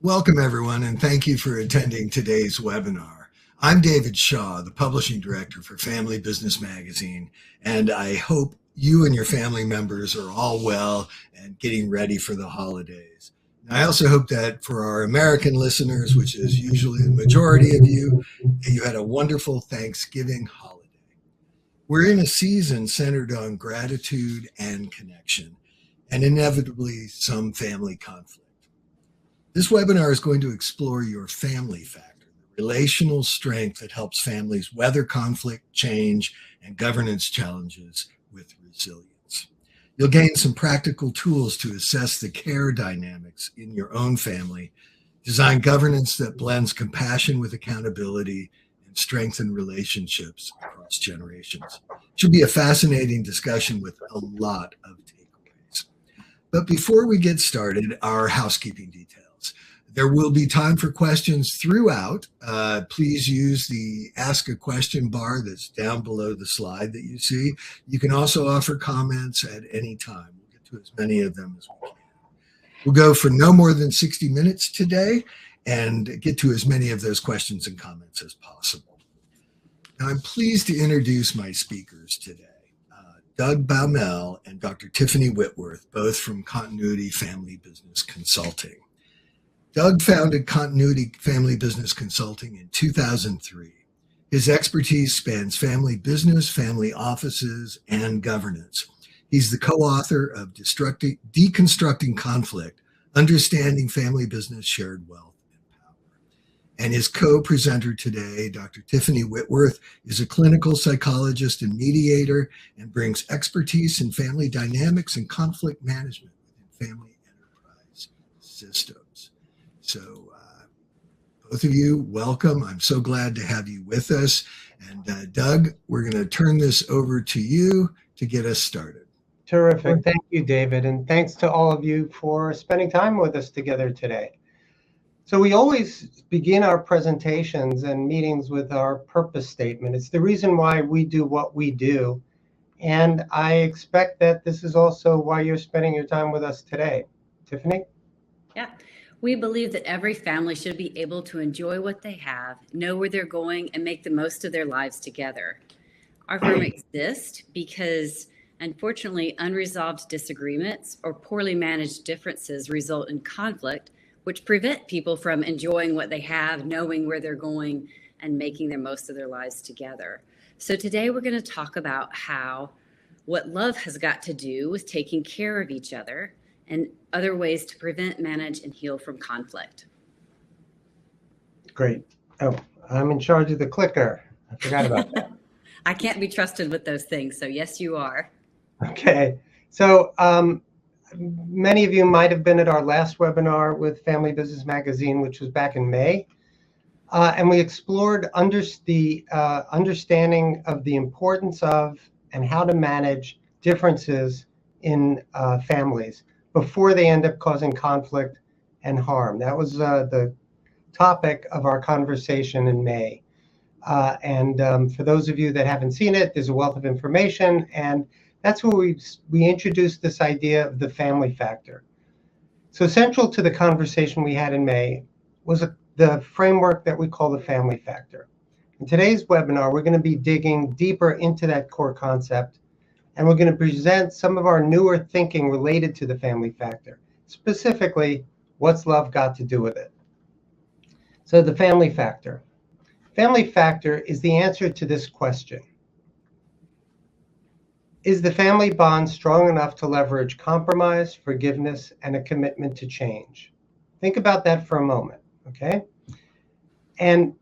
Welcome, everyone, and thank you for attending today's webinar. I'm David Shaw, the Publishing Director for Family Business Magazine, and I hope you and your family members are all well and getting ready for the holidays. I also hope that for our American listeners, which is usually the majority of you, you had a wonderful Thanksgiving holiday. We're in a season centered on gratitude and connection, and inevitably some family conflict. This webinar is going to explore your family factor, the relational strength that helps families weather conflict, change, and governance challenges with resilience. You'll gain some practical tools to assess the care dynamics in your own family, design governance that blends compassion with accountability, and strengthen relationships across generations. It should be a fascinating discussion with a lot of takeaways. But before we get started, our housekeeping details. There will be time for questions throughout. Please use the Ask a Question bar that's down below the slide that you see. You can also offer comments at any time. We'll get to as many of them as we can. We'll go for no more than 60 minutes today and get to as many of those questions and comments as possible. Now, I'm pleased to introduce my speakers today. Doug Baumoel and Dr. Tiffany Whitworth, both from Continuity Family Business Consulting. Doug founded Continuity Family Business Consulting in 2003. His expertise spans family business, family offices, and governance. He's the co-author of Deconstructing Conflict, Understanding Family Business, Shared Wealth, and Power. And his co-presenter today, Dr. Tiffany Whitworth, is a clinical psychologist and mediator and brings expertise in family dynamics and conflict management within family enterprise systems. So both of you, welcome. I'm so glad to have you with us. And Doug, we're going to turn this over to you to get us started. Terrific. Thank you, David. And thanks to all of you for spending time with us together today. So we always begin our presentations and meetings with our purpose statement. It's the reason why we do what we do. And I expect that this is also why you're spending your time with us today. Tiffany? Yeah. We believe that every family should be able to enjoy what they have, know where they're going, and make the most of their lives together. Our firm exists because, unfortunately, unresolved disagreements or poorly managed differences result in conflict, which prevent people from enjoying what they have, knowing where they're going, and making the most of their lives together. So today we're going to talk about what love has got to do with taking care of each other and other ways to prevent, manage, and heal from conflict. Great. Oh, I'm in charge of the clicker. I forgot about that. I can't be trusted with those things, so yes, you are. Okay. So many of you might have been at our last webinar with Family Business Magazine, which was back in May. And we explored the understanding of the importance of and how to manage differences in families before they end up causing conflict and harm. That was the topic of our conversation in May. And for those of you that haven't seen it, there's a wealth of information. And that's where we introduced this idea of the family factor. So central to the conversation we had in May was the framework that we call the family factor. In today's webinar, we're going to be digging deeper into that core concept. And we're going to present some of our newer thinking related to the family factor. Specifically, what's love got to do with it? So the family factor. Family factor is the answer to this question. Is the family bond strong enough to leverage compromise, forgiveness, and a commitment to change? Think about that for a moment, okay? And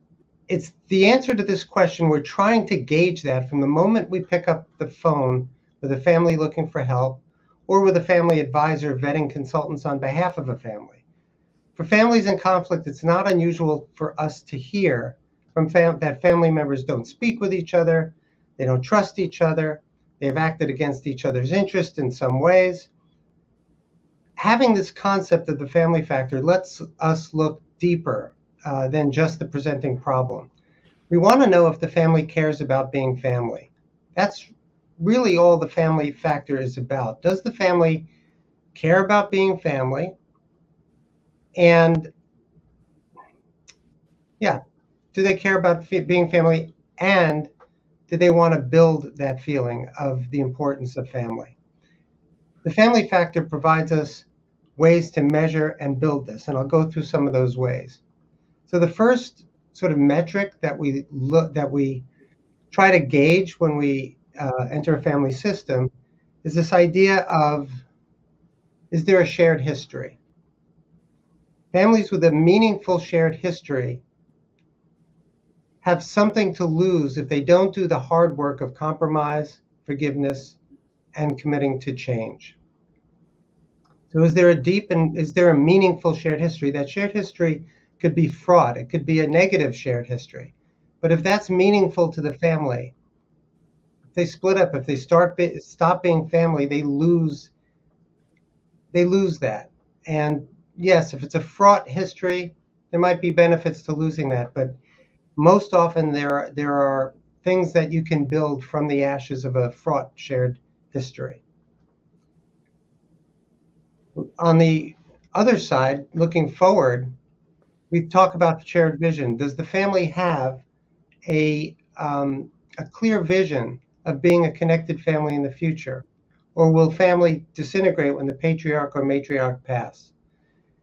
it's the answer to this question. We're trying to gauge that from the moment we pick up the phone with a family looking for help, or with a family advisor vetting consultants on behalf of a family. For families in conflict, it's not unusual for us to hear from that family members don't speak with each other, they don't trust each other, they've acted against each other's interest in some ways. Having this concept of the family factor lets us look deeper than just the presenting problem. We want to know if the family cares about being family. That's really all the family factor is about. Does the family care about being family? And yeah, do they care about being family? And do they want to build that feeling of the importance of family? The family factor provides us ways to measure and build this, and I'll go through some of those ways. So the first sort of metric that we try to gauge when we enter a family system is this idea of, is there a shared history? Families with a meaningful shared history have something to lose if they don't do the hard work of compromise, forgiveness, and committing to change. So is there a meaningful shared history? That shared history could be fraught. It could be a negative shared history. But if that's meaningful to the family, if they split up, if they stop being family, they lose that. And yes, if it's a fraught history, there might be benefits to losing that, but most often there are things that you can build from the ashes of a fraught shared history. On the other side, looking forward, we talk about shared vision. Does the family have a clear vision of being a connected family in the future? Or will family disintegrate when the patriarch or matriarch pass?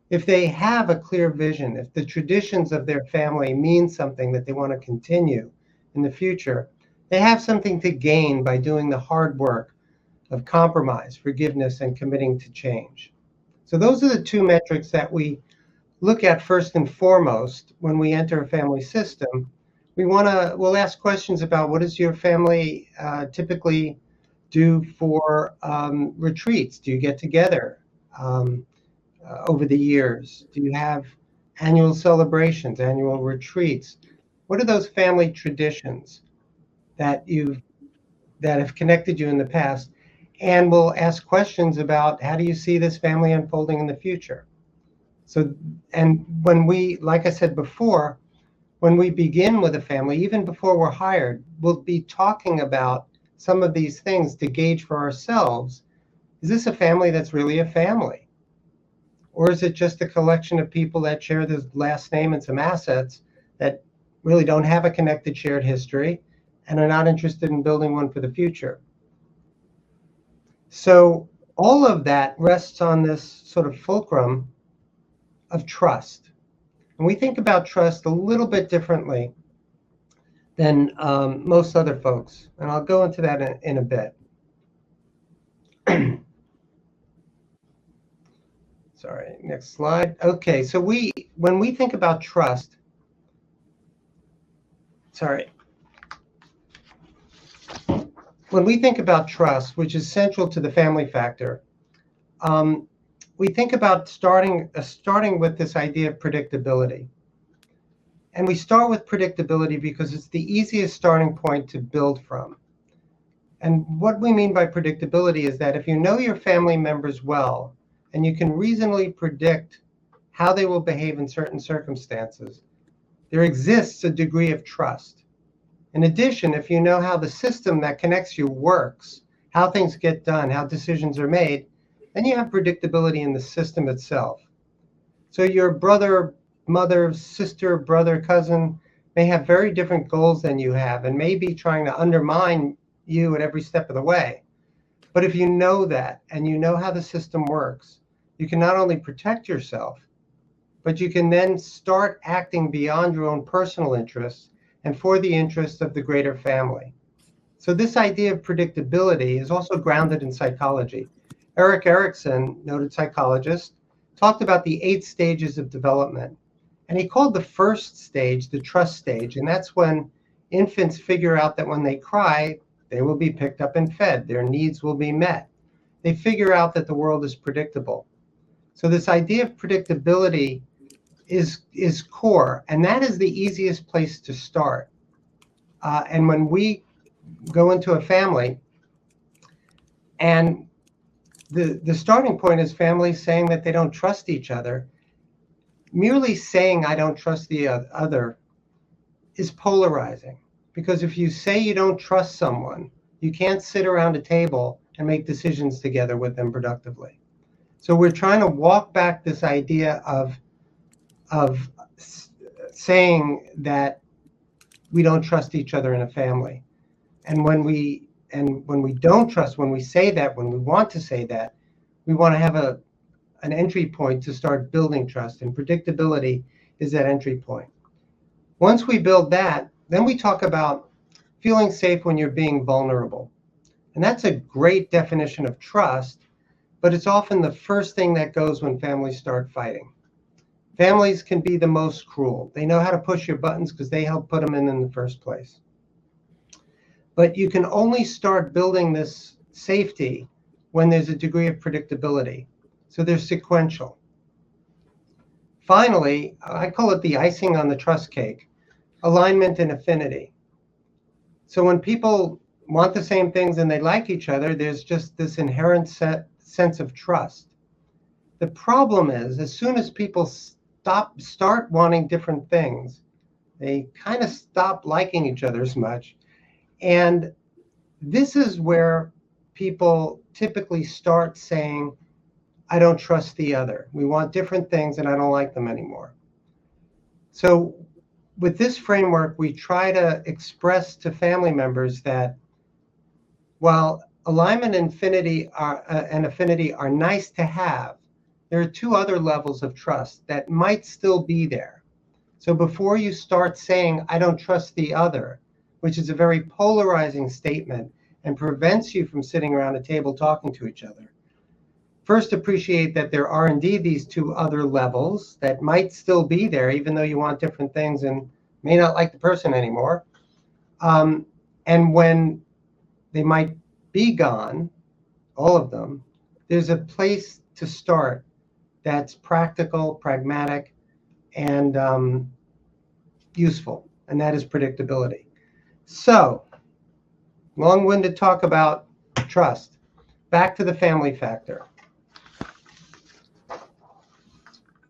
If they have a clear vision, if the traditions of their family mean something that they want to continue in the future, they have something to gain by doing the hard work of compromise, forgiveness, and committing to change. So those are the two metrics that we look at first and foremost when we enter a family system. We'll ask questions about, what does your family typically do for retreats? Do you get together over the years? Do you have annual celebrations, annual retreats? What are those family traditions that have connected you in the past? And we'll ask questions about, how do you see this family unfolding in the future? So, and like I said before, when we begin with a family, even before we're hired, we'll be talking about some of these things to gauge for ourselves, is this a family that's really a family? Or is it just a collection of people that share this last name and some assets that really don't have a connected shared history and are not interested in building one for the future? So all of that rests on this sort of fulcrum of trust. And we think about trust a little bit differently than most other folks. And I'll go into that in a bit. Sorry, next slide. Okay, so when we think about trust, when we think about trust, which is central to the family factor, we think about starting with this idea of predictability. And we start with predictability because it's the easiest starting point to build from. And what we mean by predictability is that if you know your family members well, and you can reasonably predict how they will behave in certain circumstances, there exists a degree of trust. In addition, if you know how the system that connects you works, how things get done, how decisions are made, then you have predictability in the system itself. So your brother, mother, sister, brother, cousin may have very different goals than you have and may be trying to undermine you at every step of the way. But if you know that and you know how the system works, you can not only protect yourself, but you can then start acting beyond your own personal interests and for the interests of the greater family. So this idea of predictability is also grounded in psychology. Erik Erikson, noted psychologist, talked about the 8 stages of development. And he called the first stage the trust stage. And that's when infants figure out that when they cry, they will be picked up and fed. Their needs will be met. They figure out that the world is predictable. So this idea of predictability is core. And that is the easiest place to start. And when we go into a family, and the starting point is families saying that they don't trust each other, merely saying I don't trust the other is polarizing. Because if you say you don't trust someone, you can't sit around a table and make decisions together with them productively. So we're trying to walk back this idea of saying that we don't trust each other in a family. And when we don't trust, when we say that, when we want to say that, we want to have an entry point to start building trust, and predictability is that entry point. Once we build that, then we talk about feeling safe when you're being vulnerable. And that's a great definition of trust, but it's often the first thing that goes when families start fighting. Families can be the most cruel. They know how to push your buttons because they helped put them in the first place. But you can only start building this safety when there's a degree of predictability. So they're sequential. Finally, I call it the icing on the trust cake, alignment and affinity. So when people want the same things and they like each other, there's just this inherent sense of trust. The problem is, as soon as people start wanting different things, they kind of stop liking each other as much. And this is where people typically start saying, I don't trust the other. We want different things and I don't like them anymore. So with this framework, we try to express to family members that while alignment and affinity are nice to have, there are two other levels of trust that might still be there. So before you start saying, I don't trust the other, which is a very polarizing statement and prevents you from sitting around a table talking to each other, first appreciate that there are indeed these two other levels that might still be there, even though you want different things and may not like the person anymore. And when they might be gone, all of them, there's a place to start that's practical, pragmatic, and useful, and that is predictability. So, long-winded talk about trust. Back to the family factor.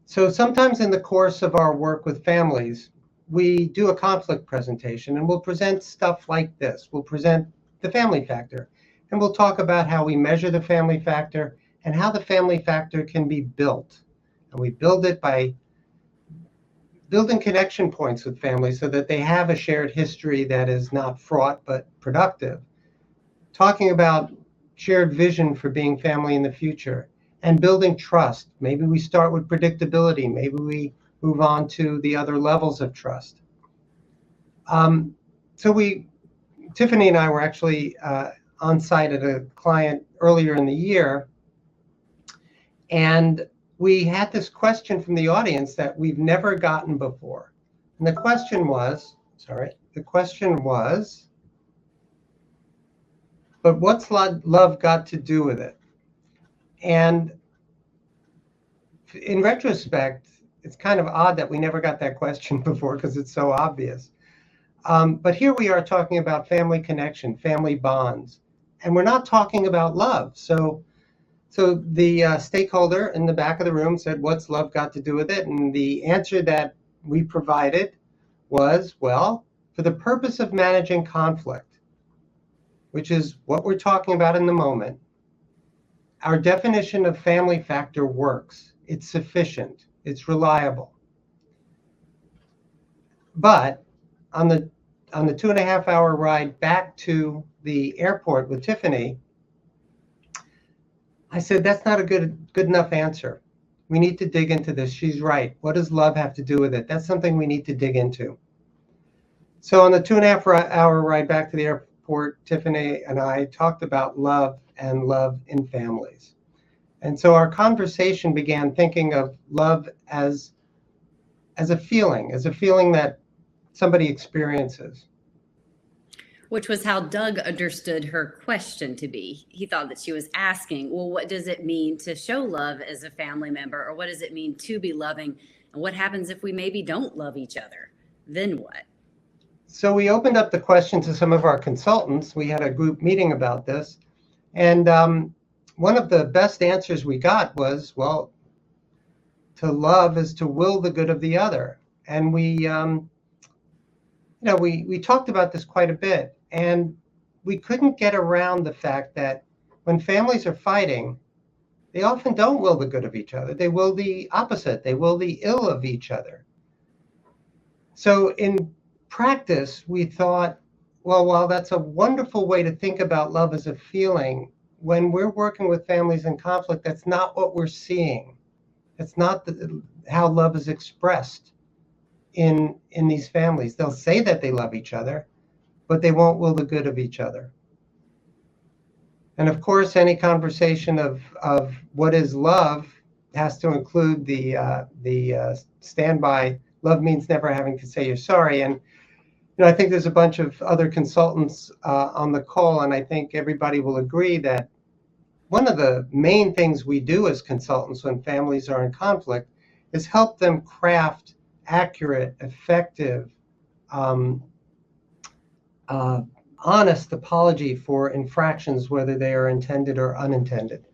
So sometimes in the course of our work with families, we do a conflict presentation and we'll present stuff like this. We'll present the family factor and we'll talk about how we measure the family factor and how the family factor can be built. And we build it by building connection points with families so that they have a shared history that is not fraught but productive. Talking about shared vision for being family in the future and building trust. Maybe we start with predictability. Maybe we move on to the other levels of trust. Tiffany and I were actually on site at a client earlier in the year, and we had this question from the audience that we've never gotten before. And the question was, but what's love got to do with it? And in retrospect, it's kind of odd that we never got that question before because it's so obvious. But here we are talking about family connection, family bonds, and we're not talking about love. So the stakeholder in the back of the room said, what's love got to do with it? And the answer that we provided was, well, for the purpose of managing conflict, which is what we're talking about in the moment, our definition of family factor works. It's sufficient. It's reliable. But on the 2.5-hour ride back to the airport with Tiffany, I said, that's not a good enough answer. We need to dig into this. She's right. What does love have to do with it? That's something we need to dig into. So on the 2.5-hour ride back to the airport, Tiffany and I talked about love and love in families. And so our conversation began thinking of love as a feeling that somebody experiences. Which was how Doug understood her question to be. He thought that she was asking, well, what does it mean to show love as a family member? Or what does it mean to be loving? And what happens if we maybe don't love each other? Then what? So we opened up the question to some of our consultants. We had a group meeting about this. And one of the best answers we got was, well, to love is to will the good of the other. And we talked about this quite a bit. And we couldn't get around the fact that when families are fighting, they often don't will the good of each other. They will the opposite. They will the ill of each other. So in practice, we thought, well, while that's a wonderful way to think about love as a feeling, when we're working with families in conflict, that's not what we're seeing. That's not how love is expressed in these families. They'll say that they love each other, but they won't will the good of each other. And of course, any conversation of what is love has to include the standby. Love means never having to say you're sorry. And I think there's a bunch of other consultants on the call, and I think everybody will agree that one of the main things we do as consultants when families are in conflict is help them craft accurate, effective, honest apology for infractions, whether they are intended or unintended.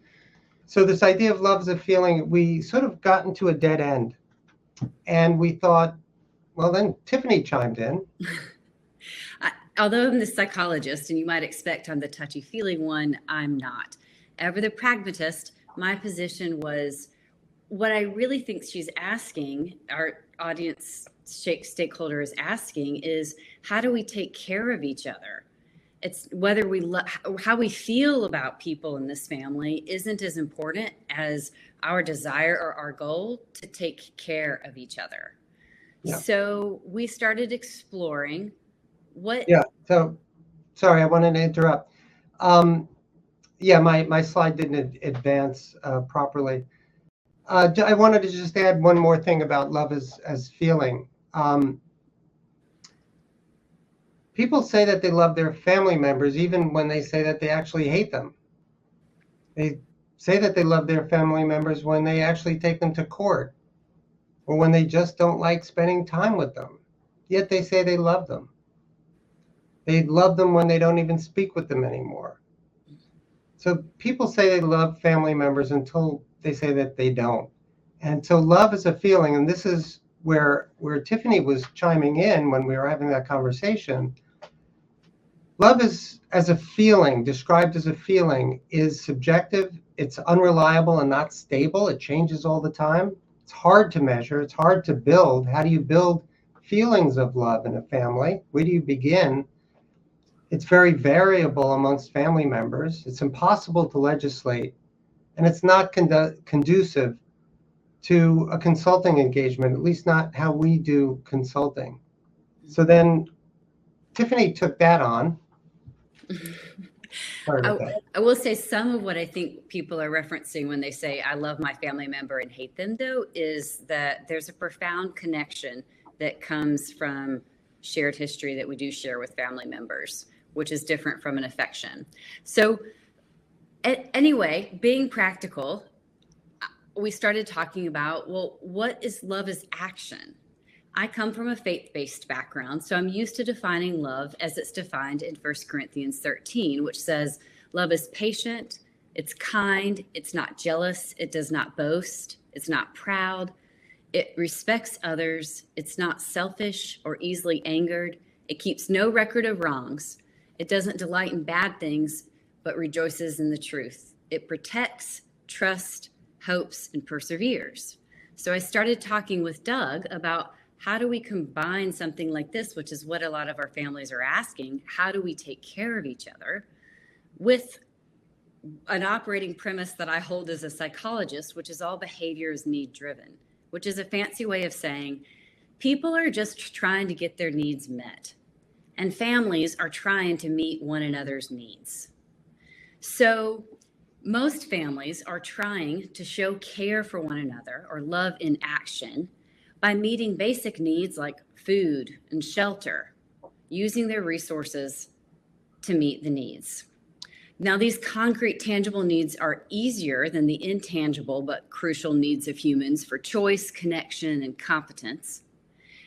So this idea of love as a feeling, we sort of got into a dead end. And we thought, well, then Tiffany chimed in. Although I'm the psychologist, and you might expect I'm the touchy-feely one, I'm not. Ever the pragmatist, my position was what I really think she's asking, our audience stakeholder is asking, is how do we take care of each other? It's whether how we feel about people in this family isn't as important as our desire or our goal to take care of each other. Yeah. So we started exploring what. Yeah. So, sorry, I wanted to interrupt. My slide didn't advance properly. I wanted to just add one more thing about love as feeling. People say that they love their family members even when they say that they actually hate them. They say that they love their family members when they actually take them to court or when they just don't like spending time with them. Yet they say they love them. They love them when they don't even speak with them anymore. So people say they love family members until they say that they don't. And so love is a feeling, and this is where Tiffany was chiming in when we were having that conversation. Love is, as a feeling, described as a feeling, is subjective. It's unreliable and not stable. It changes all the time. It's hard to measure. It's hard to build. How do you build feelings of love in a family? Where do you begin? It's very variable amongst family members. It's impossible to legislate, and it's not conducive to a consulting engagement, at least not how we do consulting. So then Tiffany took that on. I will say some of what I think people are referencing when they say, I love my family member and hate them, though, is that there's a profound connection that comes from shared history that we do share with family members, which is different from an affection. So anyway, being practical, we started talking about, well, what is love as action? I come from a faith-based background, so I'm used to defining love as it's defined in 1 Corinthians 13, which says, love is patient, it's kind, it's not jealous, it does not boast, it's not proud, it respects others, it's not selfish or easily angered, it keeps no record of wrongs, it doesn't delight in bad things, but rejoices in the truth. It protects, trusts, hopes, and perseveres. So I started talking with Doug about how do we combine something like this, which is what a lot of our families are asking, how do we take care of each other, with an operating premise that I hold as a psychologist, which is all behavior is need driven, which is a fancy way of saying people are just trying to get their needs met, and families are trying to meet one another's needs. So most families are trying to show care for one another, or love in action, by meeting basic needs like food and shelter, using their resources to meet the needs. Now, these concrete, tangible needs are easier than the intangible but crucial needs of humans for choice, connection, and competence.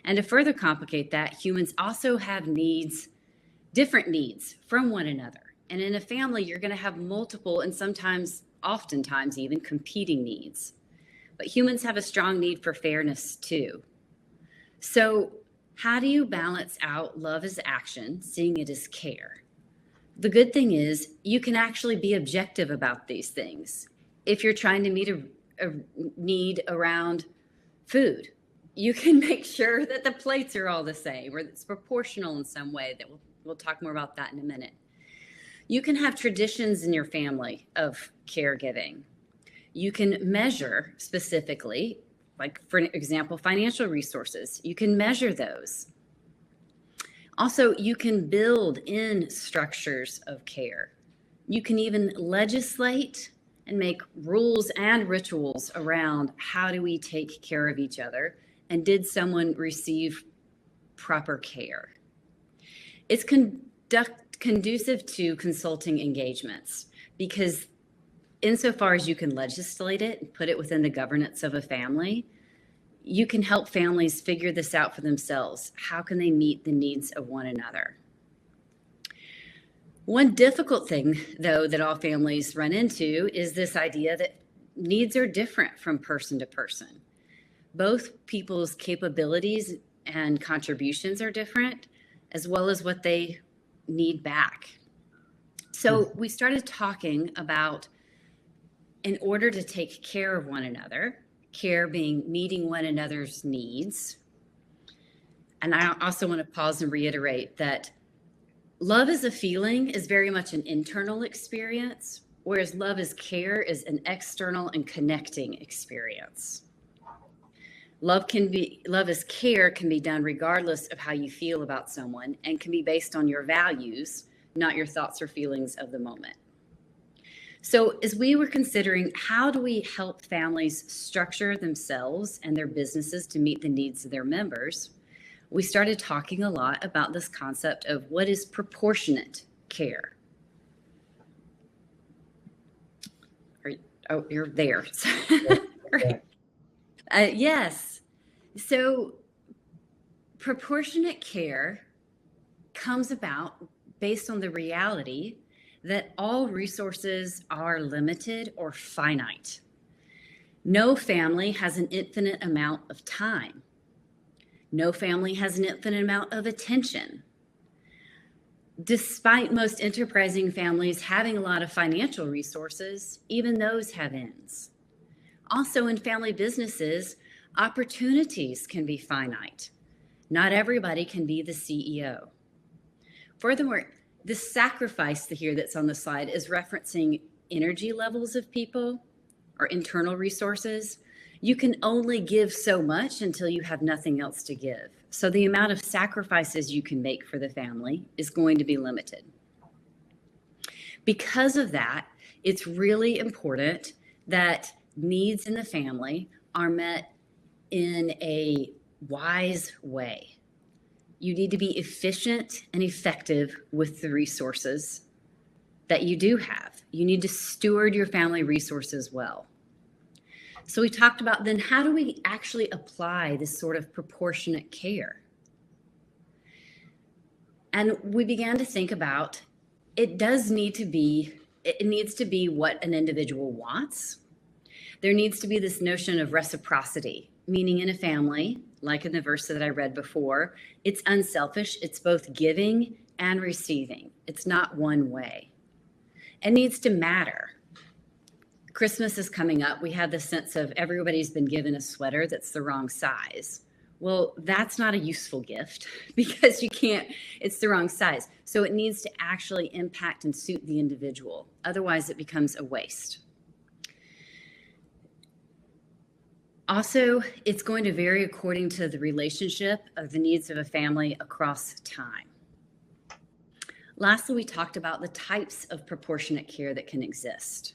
And to further complicate that, humans also have needs, different needs from one another. And in a family, you're going to have multiple and oftentimes even competing needs. But humans have a strong need for fairness too. So how do you balance out love as action, seeing it as care? The good thing is you can actually be objective about these things. If you're trying to meet a need around food, you can make sure that the plates are all the same, or it's proportional in some way. That we'll talk more about that in a minute. You can have traditions in your family of caregiving. You can measure specifically, like for example, financial resources. You can measure those. Also, you can build in structures of care. You can even legislate and make rules and rituals around how do we take care of each other, and did someone receive proper care. It's conducive to consulting engagements, because insofar as you can legislate it and put it within the governance of a family, you can help families figure this out for themselves. How can they meet the needs of one another? One difficult thing, though, that all families run into is this idea that needs are different from person to person. Both people's capabilities and contributions are different, as well as what they need back. So we started talking about, in order to take care of one another, care being meeting one another's needs. And I also want to pause and reiterate that love as a feeling is very much an internal experience, whereas love as care is an external and connecting experience. Love as care can be done regardless of how you feel about someone, and can be based on your values, not your thoughts or feelings of the moment. So as we were considering how do we help families structure themselves and their businesses to meet the needs of their members, we started talking a lot about this concept of what is proportionate care. Oh, you're there. Great. Yes. So proportionate care comes about based on the reality that all resources are limited or finite. No family has an infinite amount of time. No family has an infinite amount of attention. Despite most enterprising families having a lot of financial resources, even those have ends. Also, in family businesses, opportunities can be finite. Not everybody can be the CEO. Furthermore, the sacrifice here that's on the slide is referencing energy levels of people or internal resources. You can only give so much until you have nothing else to give. So the amount of sacrifices you can make for the family is going to be limited. Because of that, it's really important that needs in the family are met in a wise way. You need to be efficient and effective with the resources that you do have. You need to steward your family resources well. So we talked about then, how do we actually apply this sort of proportionate care? And we began to think about, it needs to be what an individual wants. There needs to be this notion of reciprocity, meaning in a family, like in the verse that I read before, it's unselfish. It's both giving and receiving. It's not one way. It needs to matter. Christmas is coming up. We have this sense of everybody's been given a sweater that's the wrong size. Well, that's not a useful gift because it's the wrong size. So it needs to actually impact and suit the individual. Otherwise, it becomes a waste. Also, it's going to vary according to the relationship of the needs of a family across time. Lastly, we talked about the types of proportionate care that can exist.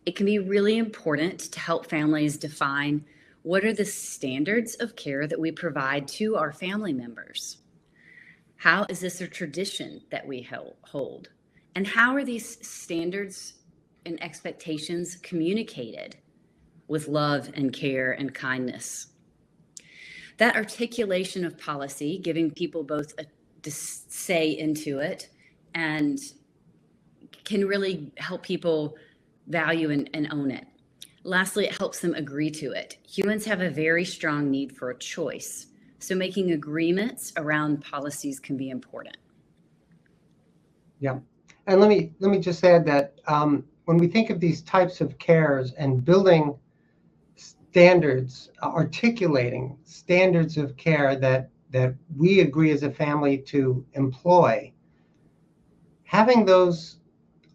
It can be really important to help families define what are the standards of care that we provide to our family members. How is this a tradition that we hold? And how are these standards and expectations communicated with love and care and kindness? That articulation of policy, giving people both a say into it, and can really help people value and own it. Lastly, it helps them agree to it. Humans have a very strong need for a choice, so making agreements around policies can be important. Yeah. And let me just add that when we think of these types of cares and building standards, articulating standards of care that we agree as a family to employ, having those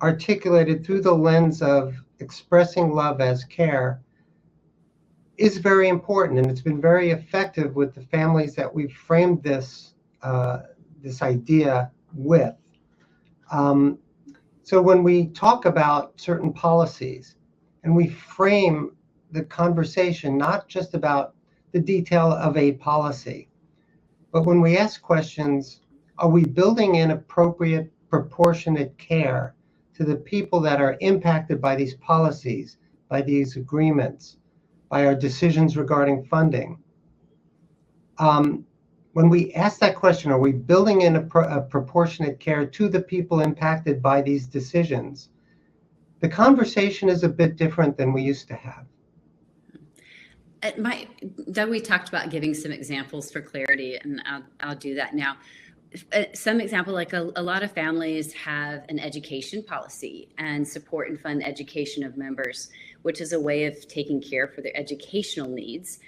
articulated through the lens of expressing love as care is very important, and it's been very effective with the families that we've framed this this idea with. So when we talk about certain policies and we frame the conversation not just about the detail of a policy, but when we ask questions, are we building in appropriate, proportionate care to the people that are impacted by these policies, by these agreements, by our decisions regarding funding? When we ask that question, are we building in a proportionate care to the people impacted by these decisions? The conversation is a bit different than we used to have. Doug, we talked about giving some examples for clarity, and I'll do that now. Some example, like a lot of families have an education policy and support and fund education of members, which is a way of taking care for their educational needs,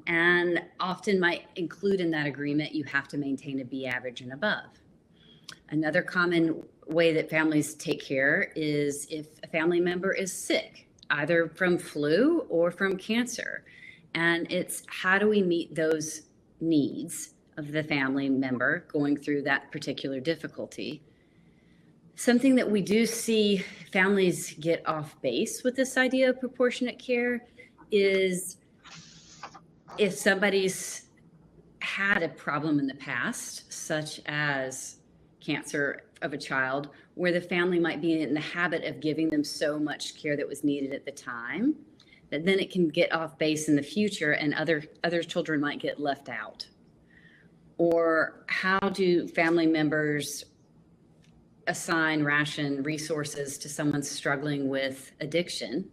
and often might include in that agreement, you have to maintain a B average and above. Another common way that families take care is if a family member is sick, either from flu or from cancer. And it's how do we meet those needs of the family member going through that particular difficulty. Something that we do see families get off base with this idea of proportionate care is if somebody's had a problem in the past, such as cancer of a child, where the family might be in the habit of giving them so much care that was needed at the time, that then it can get off base in the future and other children might get left out. Or how do family members assign ration resources to someone struggling with addiction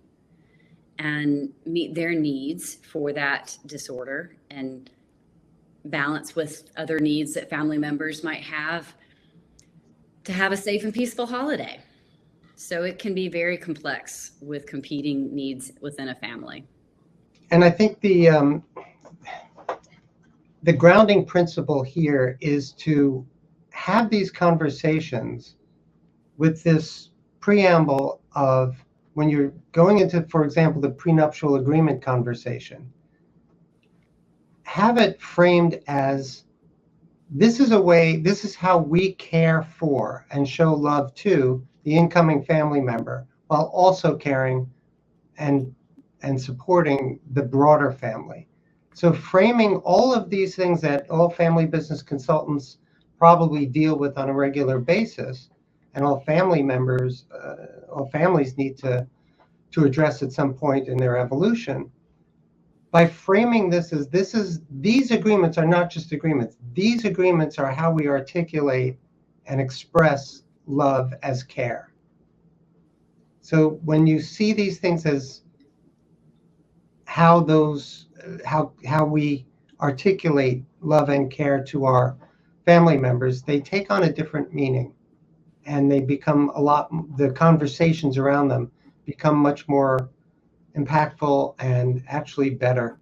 and meet their needs for that disorder and balance with other needs that family members might have to have a safe and peaceful holiday? So it can be very complex with competing needs within a family. And I think the grounding principle here is to have these conversations with this preamble of when you're going into, for example, the prenuptial agreement conversation, have it framed as this is how we care for and show love to the incoming family member, while also caring and supporting the broader family. So framing all of these things that all family business consultants probably deal with on a regular basis, and all family members, all families need to address at some point in their evolution, by framing this as these agreements are not just agreements. These agreements are how we articulate and express love as care. So when you see these things as how we articulate love and care to our family members, they take on a different meaning, and they become the conversations around them become much more impactful and actually better.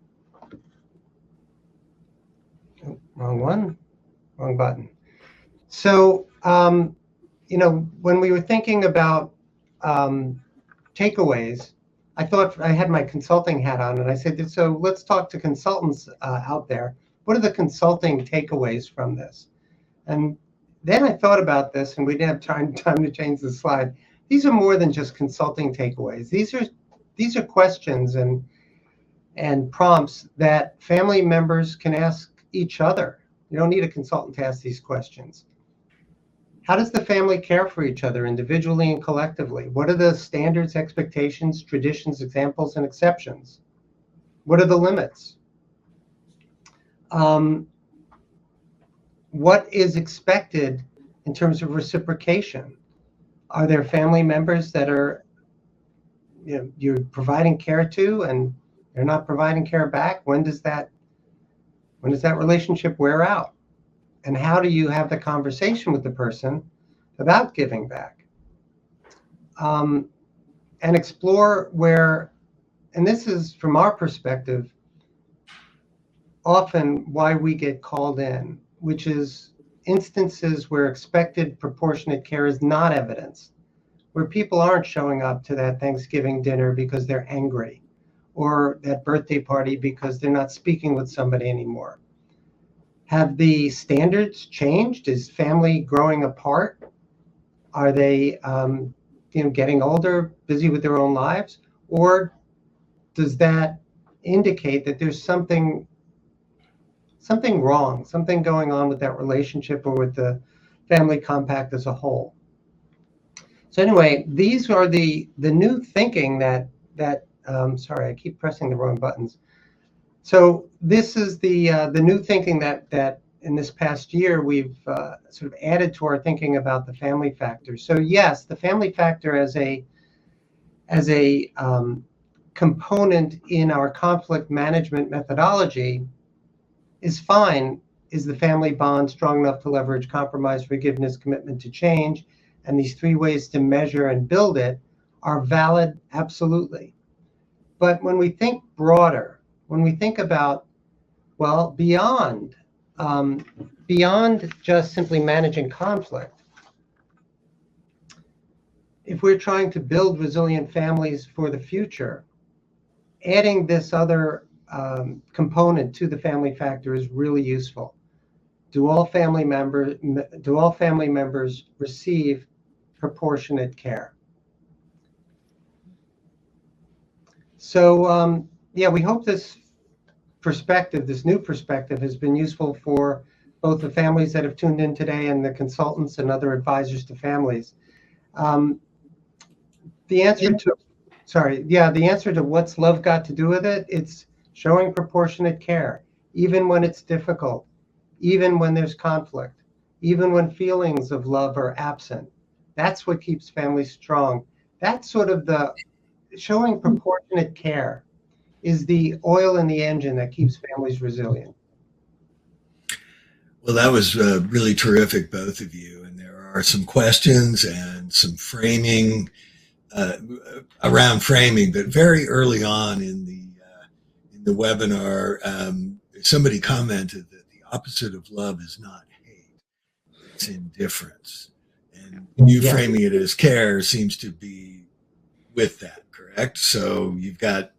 Oh, wrong button. So, when we were thinking about takeaways, I thought I had my consulting hat on, and I said, so let's talk to consultants out there. What are the consulting takeaways from this? And then I thought about this, and we didn't have time to change the slide. These are more than just consulting takeaways. These are questions and prompts that family members can ask each other. You don't need a consultant to ask these questions. How does the family care for each other individually and collectively? What are the standards, expectations, traditions, examples, and exceptions? What are the limits? What is expected in terms of reciprocation? Are there family members that are you're providing care to and they're not providing care back? When does that relationship wear out? And how do you have the conversation with the person about giving back? and explore where, and this is from our perspective, often why we get called in, which is instances where expected proportionate care is not evidenced, where people aren't showing up to that Thanksgiving dinner because they're angry, or that birthday party because they're not speaking with somebody anymore. Have the standards changed? Is family growing apart? Are they getting older, busy with their own lives? Or does that indicate that there's something wrong, something going on with that relationship or with the family compact as a whole? So anyway, these are the new thinking that sorry, I keep pressing the wrong buttons. So this is the new thinking that in this past year we've sort of added to our thinking about the family factor. So yes, the family factor as a component in our conflict management methodology is fine. Is the family bond strong enough to leverage compromise, forgiveness, commitment to change? And these 3 ways to measure and build it are valid, absolutely. But when we think broader, when we think about, well, beyond just simply managing conflict, if we're trying to build resilient families for the future, adding this other component to the family factor is really useful. Do all family members receive proportionate care? So yeah, we hope this perspective, this new perspective, has been useful for both the families that have tuned in today and the consultants and other advisors to families. The answer to what's love got to do with it, it's showing proportionate care, even when it's difficult, even when there's conflict, even when feelings of love are absent. That's what keeps families strong. That's sort of the showing proportionate care is the oil in the engine that keeps families resilient. Well, that was really terrific, both of you. And there are some questions and some framing around framing, but very early on in the webinar, somebody commented that the opposite of love is not hate; it's indifference. And you framing it as care seems to be with that, correct? So you've got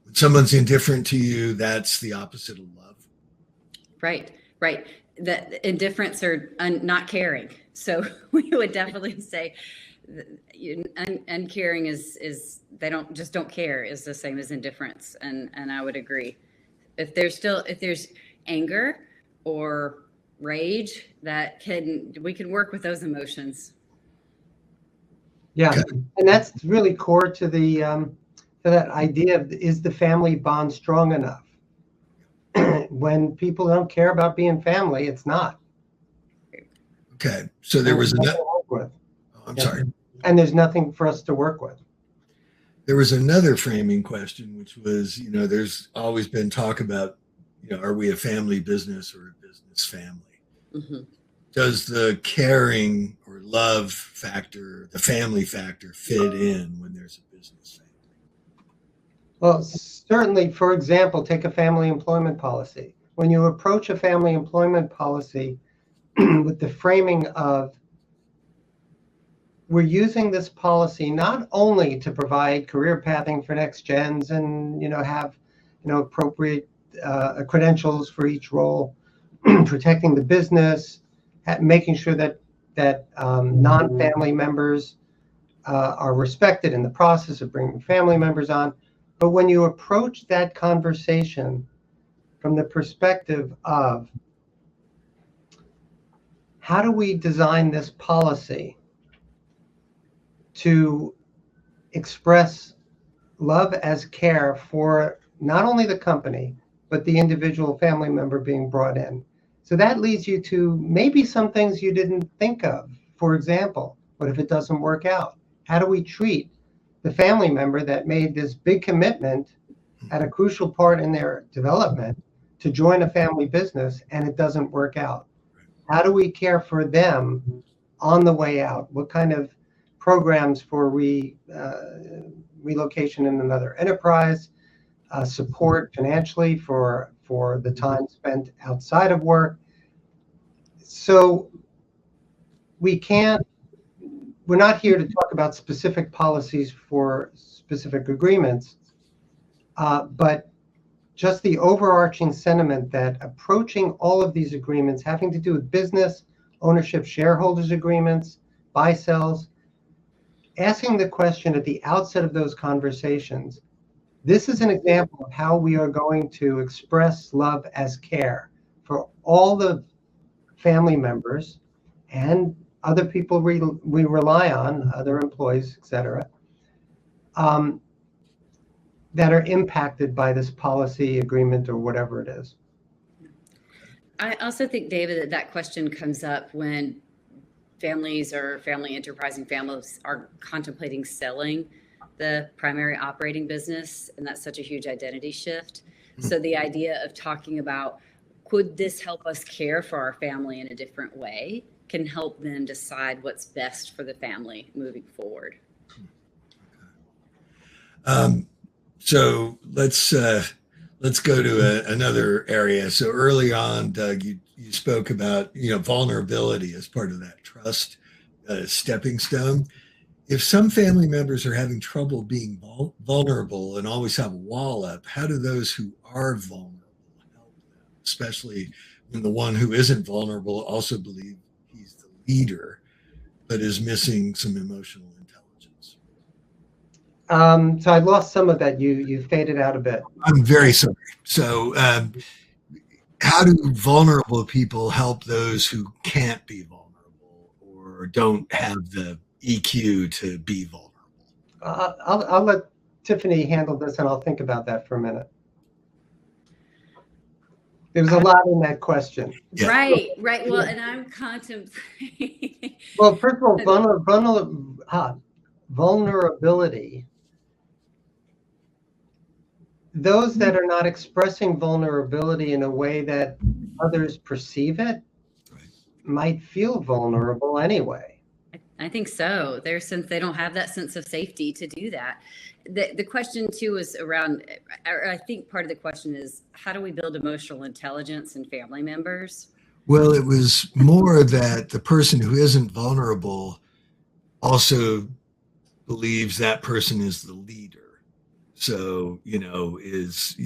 when someone's indifferent to you, that's the opposite of love. Right. The indifference or not caring. So we would definitely say uncaring is they don't care is the same as indifference, and I would agree. If there's anger or rage, we can work with those emotions. Yeah, and that's really core to that idea of, is the family bond strong enough? When people don't care about being family, it's not. Okay, so there was another. I'm sorry. And there's nothing for us to work with. There was another framing question, which was, there's always been talk about, are we a family business or a business family? Mm-hmm. Does the caring or love factor, the family factor, fit in when there's a business family? Well, certainly, for example, take a family employment policy. When you approach a family employment policy with the framing of, we're using this policy not only to provide career pathing for next gens and have appropriate credentials for each role, protecting the business, making sure that non-family members are respected in the process of bringing family members on. But when you approach that conversation from the perspective of, how do we design this policy to express love as care for not only the company, but the individual family member being brought in? So that leads you to maybe some things you didn't think of. For example, what if it doesn't work out? How do we treat the family member that made this big commitment at a crucial part in their development to join a family business and it doesn't work out? How do we care for them on the way out? What kind of programs for relocation in another enterprise, support financially for the time spent outside of work. So we're not here to talk about specific policies for specific agreements, but just the overarching sentiment that approaching all of these agreements having to do with business, ownership, shareholders agreements, buy-sells, asking the question at the outset of those conversations, this is an example of how we are going to express love as care for all the family members and other people we rely on, other employees, etc., that are impacted by this policy agreement or whatever it is. I also think, David, that question comes up when families or family enterprising families are contemplating selling the primary operating business, and that's such a huge identity shift. So the idea of talking about, could this help us care for our family in a different way, can help them decide what's best for the family moving forward. So let's go to another area. So early on, Doug, you spoke about vulnerability as part of that trust stepping stone. If some family members are having trouble being vulnerable and always have a wall up, how do those who are vulnerable help them, especially when the one who isn't vulnerable also believes he's the leader, but is missing some emotional intelligence? So I lost some of that. You faded out a bit. I'm very sorry. So how do vulnerable people help those who can't be vulnerable or don't have the EQ to be vulnerable? I'll let Tiffany handle this, and I'll think about that for a minute. There was a lot in that question. Yeah. Right. Well, and I'm contemplating. Well, first of all, vulnerability. Those that are not expressing vulnerability in a way that others perceive it might feel vulnerable anyway. I think so. Since they don't have that sense of safety to do that. The question too is around, I think part of the question is, how do we build emotional intelligence in family members? Well, it was more that the person who isn't vulnerable also believes that person is the leader. So, is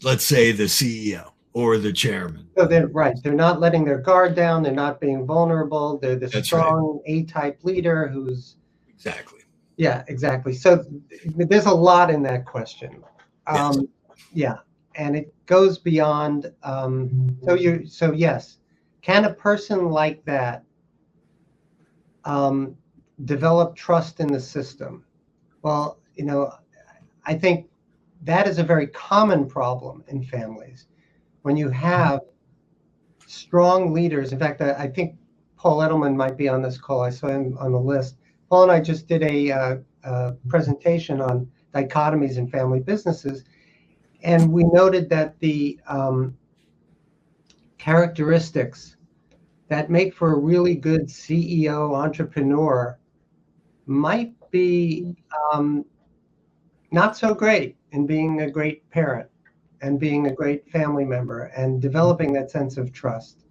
let's say the CEO or the chairman. So they're right. They're not letting their guard down. They're not being vulnerable. They're the strong A-type leader who's. Exactly. Yeah, exactly. So there's a lot in that question. Yes. Yeah. And it goes beyond. So yes, can a person like that develop trust in the system? Well, I think that is a very common problem in families. When you have strong leaders, in fact, I think Paul Edelman might be on this call. I saw him on the list. Paul and I just did a presentation on dichotomies in family businesses, and we noted that the characteristics that make for a really good CEO entrepreneur might be not so great in being a great parent and being a great family member and developing that sense of trust.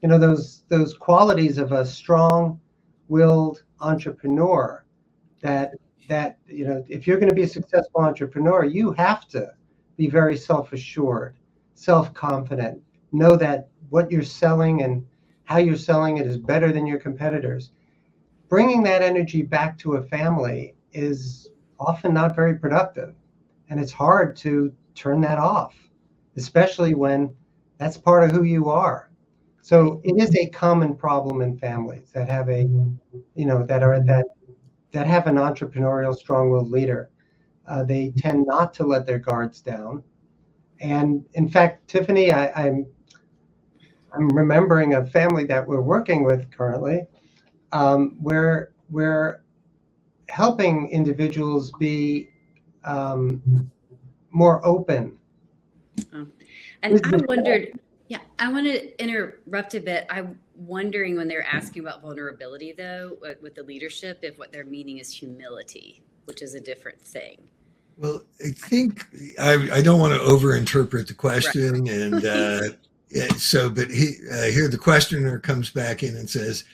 Those qualities of a strong-willed entrepreneur that if you're going to be a successful entrepreneur, you have to be very self-assured, self-confident, know that what you're selling and how you're selling it is better than your competitors. Bringing that energy back to a family is often not very productive, and it's hard to turn that off, especially when that's part of who you are. So it is a common problem in families that have that have an entrepreneurial, strong-willed leader. They tend not to let their guards down, and in fact, Tiffany, I'm remembering a family that we're working with currently, where we're helping individuals be more open. And I wondered, Yeah, I want to interrupt a bit. I'm wondering when they're asking about vulnerability, though, with the leadership, if what they're meaning is humility, which is a different thing. Well, I think I don't want to overinterpret the Right. question, and but here the questioner comes back in and says,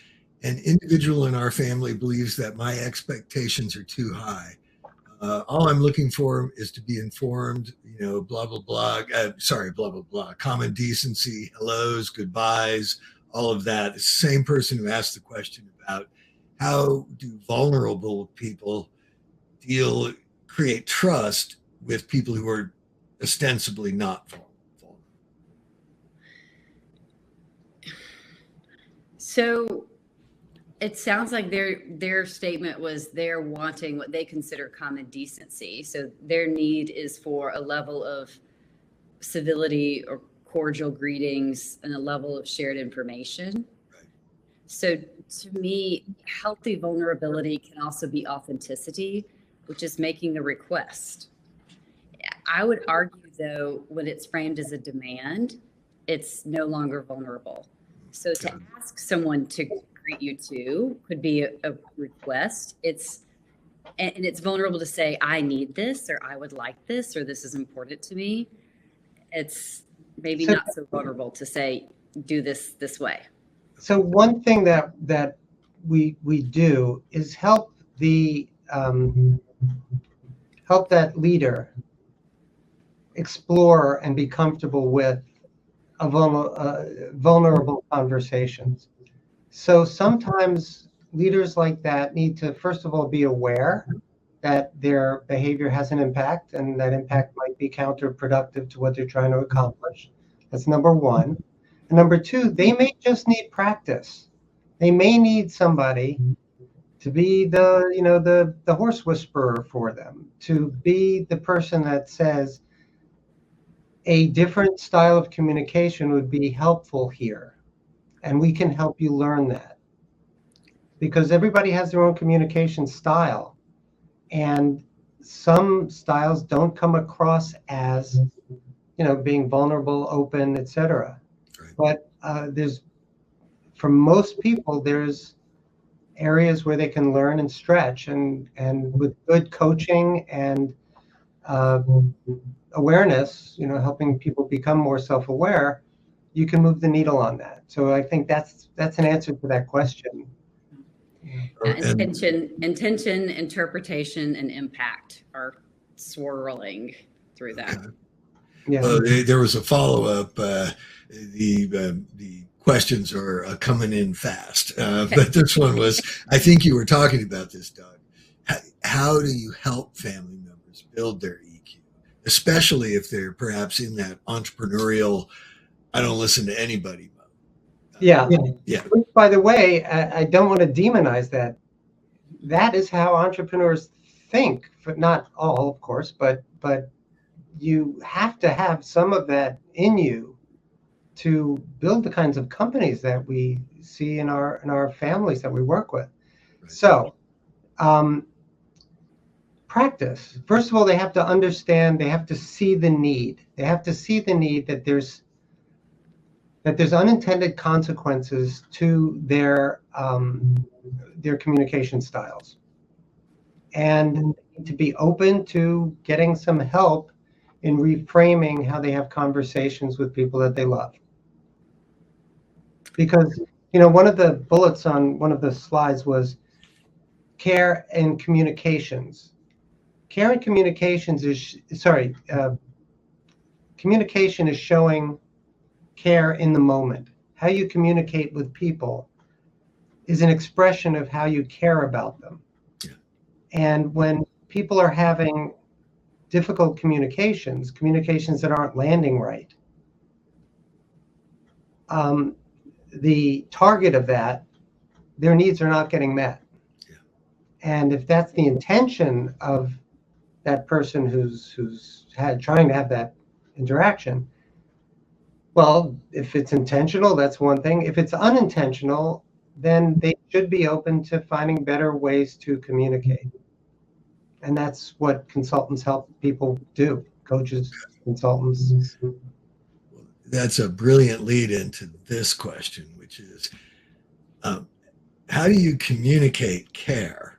"An individual in our family believes that my expectations are too high. All I'm looking for is to be informed, blah, blah, blah. Sorry, blah, blah, blah. Common decency, hellos, goodbyes, all of that. It's the same person who asked the question about how do vulnerable people create trust with people who are ostensibly not vulnerable." So it sounds like their statement was they're wanting what they consider common decency. So their need is for a level of civility or cordial greetings and a level of shared information. Right. So to me, healthy vulnerability can also be authenticity, which is making a request. I would argue, though, when it's framed as a demand, it's no longer vulnerable. So to ask someone to greet you too could be a request. It's vulnerable to say, I need this, or I would like this, or this is important to me. It's maybe not so vulnerable to say, do this way. So one thing that we do is help that leader explore and be comfortable with vulnerable conversations. So sometimes leaders like that need to, first of all, be aware that their behavior has an impact, and that impact might be counterproductive to what they're trying to accomplish. That's number one. And number two, they may just need practice. They may need somebody to be the horse whisperer for them, to be the person that says a different style of communication would be helpful here, and we can help you learn that. Because everybody has their own communication style, and some styles don't come across as being vulnerable, open, etc. Right. But for most people, there's areas where they can learn and stretch, and with good coaching and awareness, helping people become more self-aware, you can move the needle on that. So I think that's an answer to that question. Intention, interpretation, and impact are swirling through that. Okay. Yeah. Well, there was a follow-up. The questions are coming in fast, but this one was, I think you were talking about this, Doug. How do you help family members build their EQ, especially if they're perhaps in that entrepreneurial, I don't listen to anybody mode? Yeah. Which, by the way, I don't want to demonize that. That is how entrepreneurs think, but not all, of course, but you have to have some of that in you to build the kinds of companies that we see in our families that we work with. Right. So, practice. First of all, they have to understand, they have to see the need. They have to see the need that there's unintended consequences to their communication styles. And to be open to getting some help in reframing how they have conversations with people that they love. Because, one of the bullets on one of the slides was care and communications. Care and communications communication is showing care in the moment. How you communicate with people is an expression of how you care about them. Yeah. And when people are having difficult communications that aren't landing right, the target of that, their needs are not getting met. Yeah. And if that's the intention of that person who's trying to have that interaction, well, if it's intentional, that's one thing. If it's unintentional, then they should be open to finding better ways to communicate. And that's what consultants help people do, coaches, consultants. that's a brilliant lead into this question, which is, how do you communicate care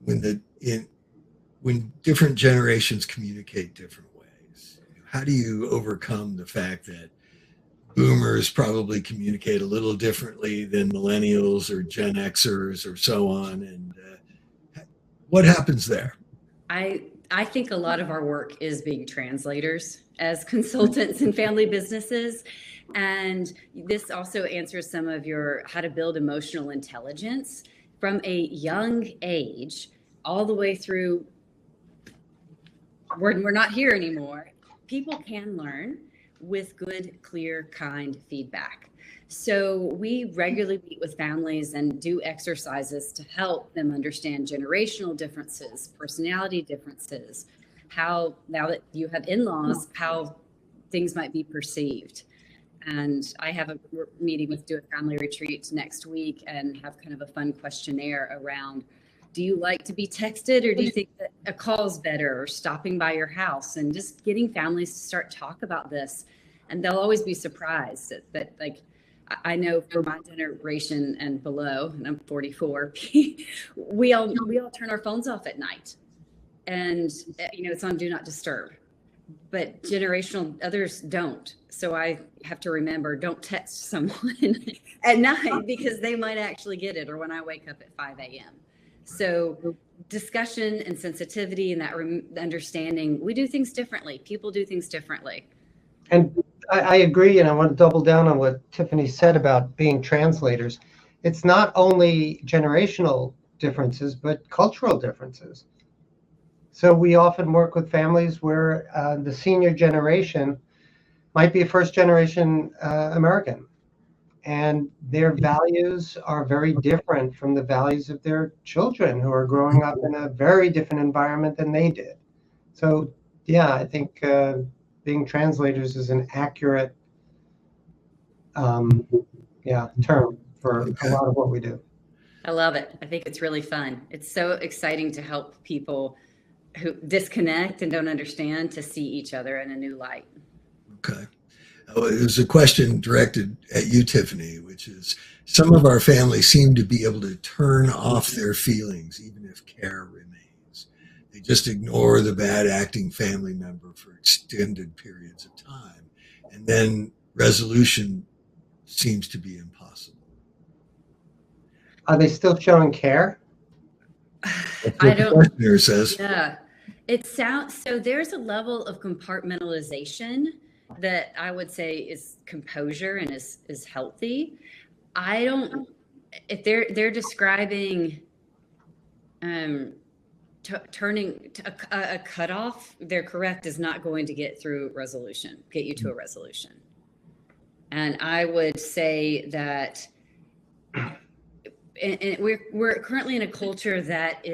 when when different generations communicate different ways? How do you overcome the fact that boomers probably communicate a little differently than millennials or Gen Xers or so on? And what happens there? I think a lot of our work is being translators as consultants in family businesses. And this also answers some of your how to build emotional intelligence from a young age all the way through we're not here anymore. People can learn with good, clear, kind feedback. So we regularly meet with families and do exercises to help them understand generational differences, personality differences, how now that you have in-laws, how things might be perceived. And I have a meeting with Do a Family Retreat next week and have kind of a fun questionnaire around, do you like to be texted, or do you think that a call's better, or stopping by your house, and just getting families to start talk about this. And they'll always be surprised that like, I know for my generation and below, and I'm 44, we all turn our phones off at night, and it's on do not disturb. But generational others don't. So I have to remember, don't text someone at night because they might actually get it, or when I wake up at 5 a.m. So discussion and sensitivity and that understanding, we do things differently. People do things differently. And I agree, and I want to double down on what Tiffany said about being translators. It's not only generational differences, but cultural differences. So we often work with families where the senior generation might be a first-generation American, and their values are very different from the values of their children who are growing up in a very different environment than they did. So, yeah, I think being translators is an accurate term for a lot of what we do. I love it. I think it's really fun. It's so exciting to help people who disconnect and don't understand to see each other in a new light. Okay. It was a question directed at you, Tiffany, which is, some of our families seem to be able to turn off their feelings even if care remains. They just ignore the bad acting family member for extended periods of time, and then resolution seems to be impossible. Are they still showing care? I don't. The questioner says. Yeah, it sounds so. There's a level of compartmentalization that I would say is composure and is healthy. I don't. If they're describing turning a cutoff, they're correct, is not going to get you to a resolution. And I would say that. And we're currently in a culture that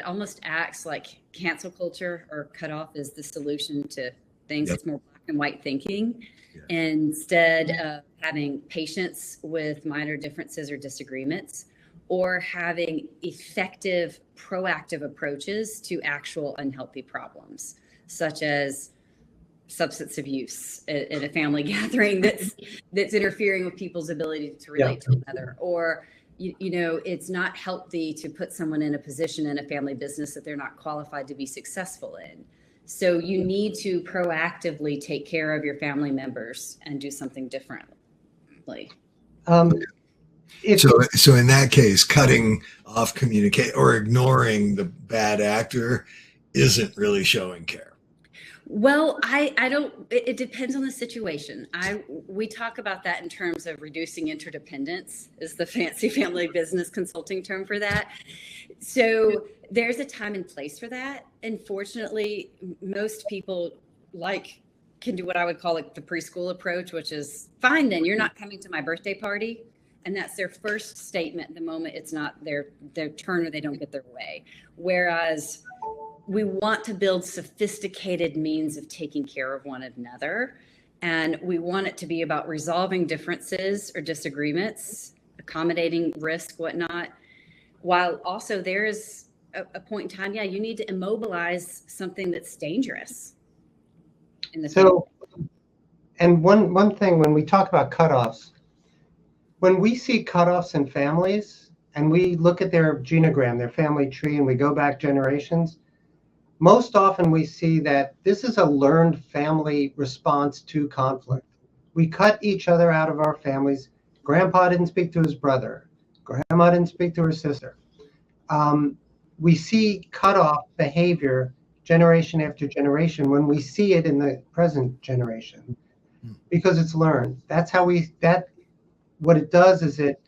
almost acts like cancel culture, or cutoff is the solution to things. Yep. It's more black and white thinking, instead of having patience with minor differences or disagreements, or having effective, proactive approaches to actual unhealthy problems, such as substance abuse in a family gathering that's interfering with people's ability to relate to each other, or it's not healthy to put someone in a position in a family business that they're not qualified to be successful in. So you need to proactively take care of your family members and do something differently. So in that case, cutting off communicate or ignoring the bad actor isn't really showing care. Well, I don't, it depends on the situation. We talk about that in terms of reducing interdependence, is the fancy family business consulting term for that. So there's a time and place for that. Unfortunately, most people can do what I would call like the preschool approach, which is, fine, then you're not coming to my birthday party. And that's their first statement the moment it's not their turn or they don't get their way. Whereas we want to build sophisticated means of taking care of one another. And we want it to be about resolving differences or disagreements, accommodating risk, whatnot. While also there is a point in time, you need to immobilize something that's dangerous in the family. And one thing, when we talk about cutoffs, when we see cutoffs in families and we look at their genogram, their family tree, and we go back generations, most often we see that this is a learned family response to conflict. We cut each other out of our families. Grandpa didn't speak to his brother. Grandma didn't speak to her sister. We see cutoff behavior generation after generation when we see it in the present generation, because it's learned. That's how what it does is it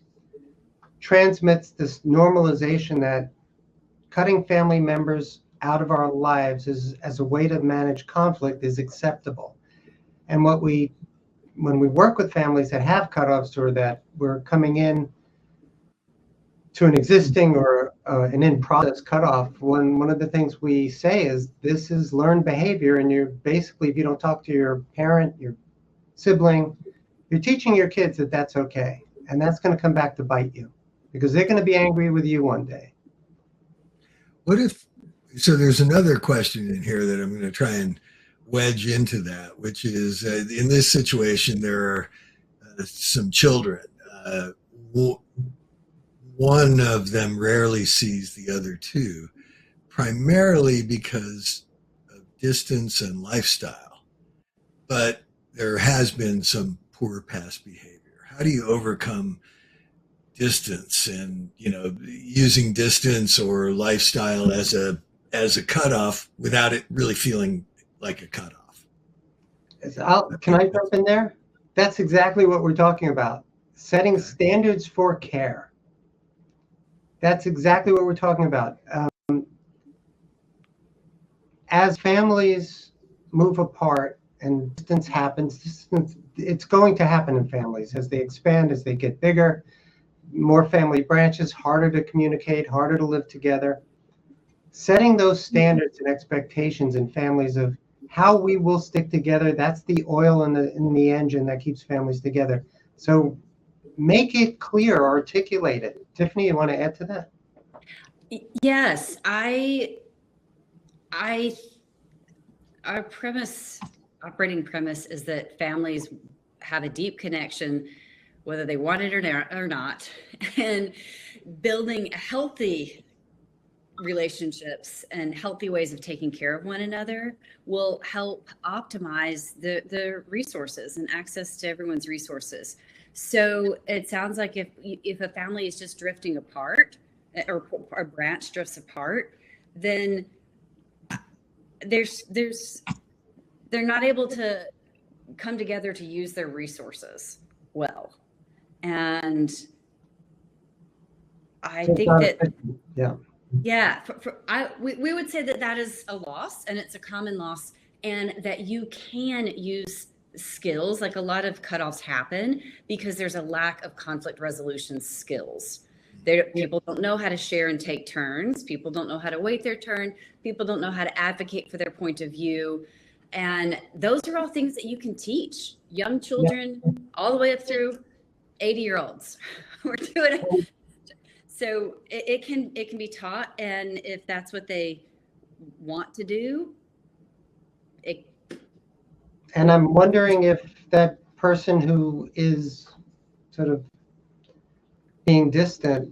transmits this normalization that cutting family members out of our lives as a way to manage conflict is acceptable. And when we work with families that have cutoffs, or that we're coming in to an existing or an in-process cutoff, one of the things we say is this is learned behavior, and you're basically, if you don't talk to your parent, your sibling, you're teaching your kids that that's okay. And that's going to come back to bite you, because they're going to be angry with you one day. So there's another question in here that I'm going to try and wedge into that, which is in this situation, there are some children. One of them rarely sees the other two, primarily because of distance and lifestyle. But there has been some poor past behavior. How do you overcome distance and, using distance or lifestyle as a cutoff without it really feeling like a cutoff? Can I jump in there? That's exactly what we're talking about. Setting standards for care. That's exactly what we're talking about. As families move apart and distance happens, it's going to happen in families as they expand, as they get bigger, more family branches, harder to communicate, harder to live together. Setting those standards and expectations in families of how we will stick together, that's the oil in the engine that keeps families together. So make it clear, articulate it. Tiffany, you want to add to that? Yes, our operating premise is that families have a deep connection, whether they want it or not, and building healthy relationships and healthy ways of taking care of one another will help optimize the resources and access to everyone's resources. So it sounds like if a family is just drifting apart, or a branch drifts apart, then they're not able to come together to use their resources well. And I think that, we would say that is a loss, and it's a common loss, and that you can use skills. Like, a lot of cutoffs happen because there's a lack of conflict resolution skills. People don't know how to share and take turns. People don't know how to wait their turn. People don't know how to advocate for their point of view. And those are all things that you can teach young children all the way up through 80-year-olds. We're doing it. So it can be taught. And if that's what they want to do, and I'm wondering if that person who is sort of being distant,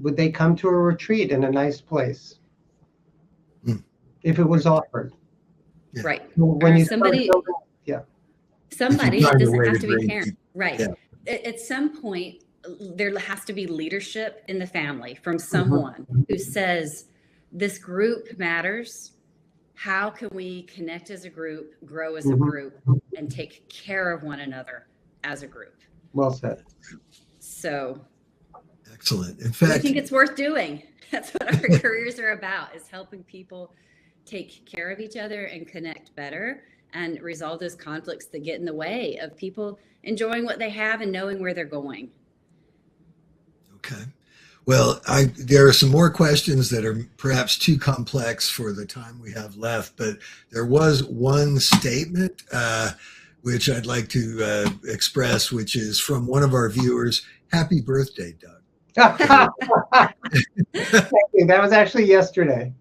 would they come to a retreat in a nice place if it was offered? Yeah. Right. When you somebody, it doesn't have to be parent. Right. Yeah. At some point, there has to be leadership in the family from someone who says, this group matters. How can we connect as a group, grow as a group, and take care of one another as a group? Well said. So excellent. In fact, I think it's worth doing. That's what our careers are about, is helping people take care of each other and connect better and resolve those conflicts that get in the way of people enjoying what they have and knowing where they're going. Okay. Well, there are some more questions that are perhaps too complex for the time we have left, but there was one statement which I'd like to express, which is from one of our viewers. Happy birthday, Doug. Thank you. That was actually yesterday.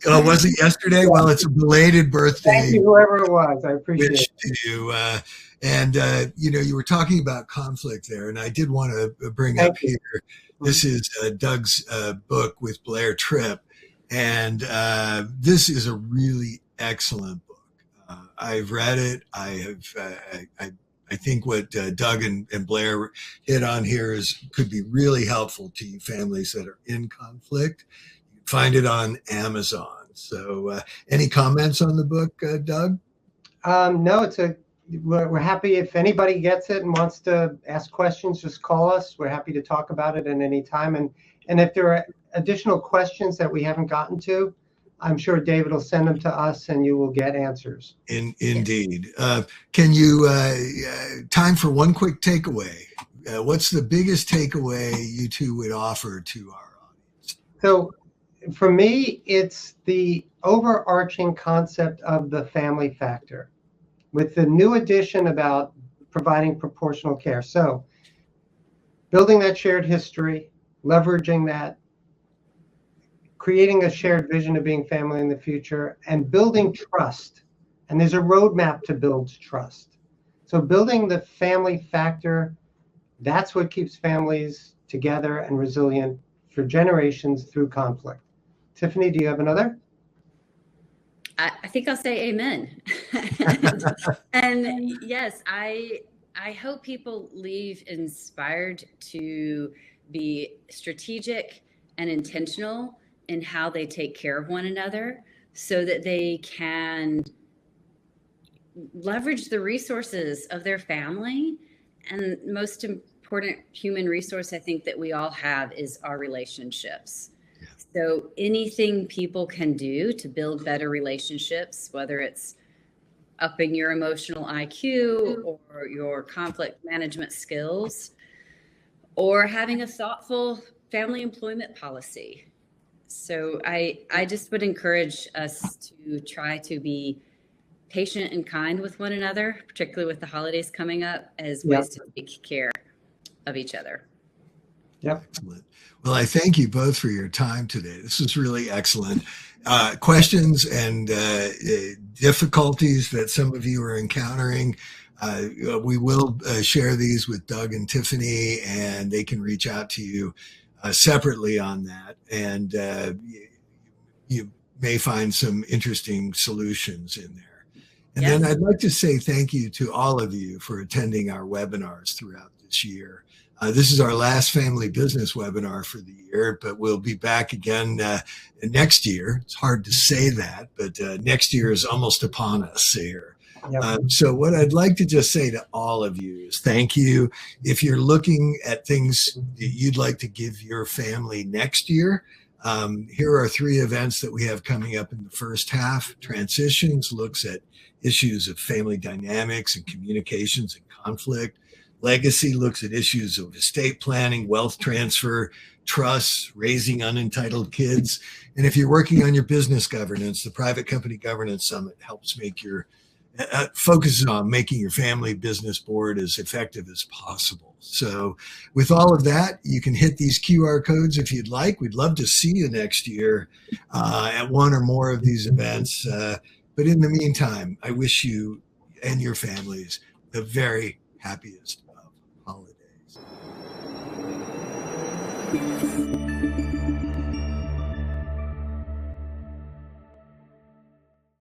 Oh, was it yesterday? Well, it's a belated birthday. Thank you, whoever it was. I appreciate wish it. to you. And, you were talking about conflict there, and I did want to bring Thank up you. here, this is Doug's book with Blair Tripp, and this is a really excellent book. I've read it. I think what Doug and Blair hit on here could be really helpful to you families that are in conflict. You can find it on Amazon. So, any comments on the book, Doug? No, we're happy if anybody gets it and wants to ask questions, just call us. We're happy to talk about it at any time. And if there are additional questions that we haven't gotten to, I'm sure David will send them to us and you will get answers. Indeed. Can you, time for one quick takeaway. What's the biggest takeaway you two would offer to our audience? So for me, it's the overarching concept of the family factor with the new addition about providing proportional care. So building that shared history, leveraging that, creating a shared vision of being family in the future, and building trust. And there's a roadmap to build trust. So building the family factor, that's what keeps families together and resilient for generations through conflict. Tiffany, do you have another? I think I'll say amen. and yes, I hope people leave inspired to be strategic and intentional in how they take care of one another so that they can leverage the resources of their family. And most important human resource I think that we all have is our relationships. So anything people can do to build better relationships, whether it's upping your emotional IQ or your conflict management skills, or having a thoughtful family employment policy. So I just would encourage us to try to be patient and kind with one another, particularly with the holidays coming up, as ways to take care of each other. Yep. Excellent. Well, I thank you both for your time today. This was really excellent. Questions and difficulties that some of you are encountering, we will share these with Doug and Tiffany, and they can reach out to you separately on that. And you may find some interesting solutions in there. And then I'd like to say thank you to all of you for attending our webinars throughout this year. This is our last family business webinar for the year, but we'll be back again next year. It's hard to say that, but next year is almost upon us here. Yep. So what I'd like to just say to all of you is thank you. If you're looking at things that you'd like to give your family next year, here are 3 events that we have coming up in the first half. Transitions looks at issues of family dynamics and communications and conflict. Legacy looks at issues of estate planning, wealth transfer, trust, raising unentitled kids. And if you're working on your business governance, the Private Company Governance Summit helps make focuses on making your family business board as effective as possible. So with all of that, you can hit these QR codes if you'd like. We'd love to see you next year at one or more of these events. But in the meantime, I wish you and your families the very happiest of holidays.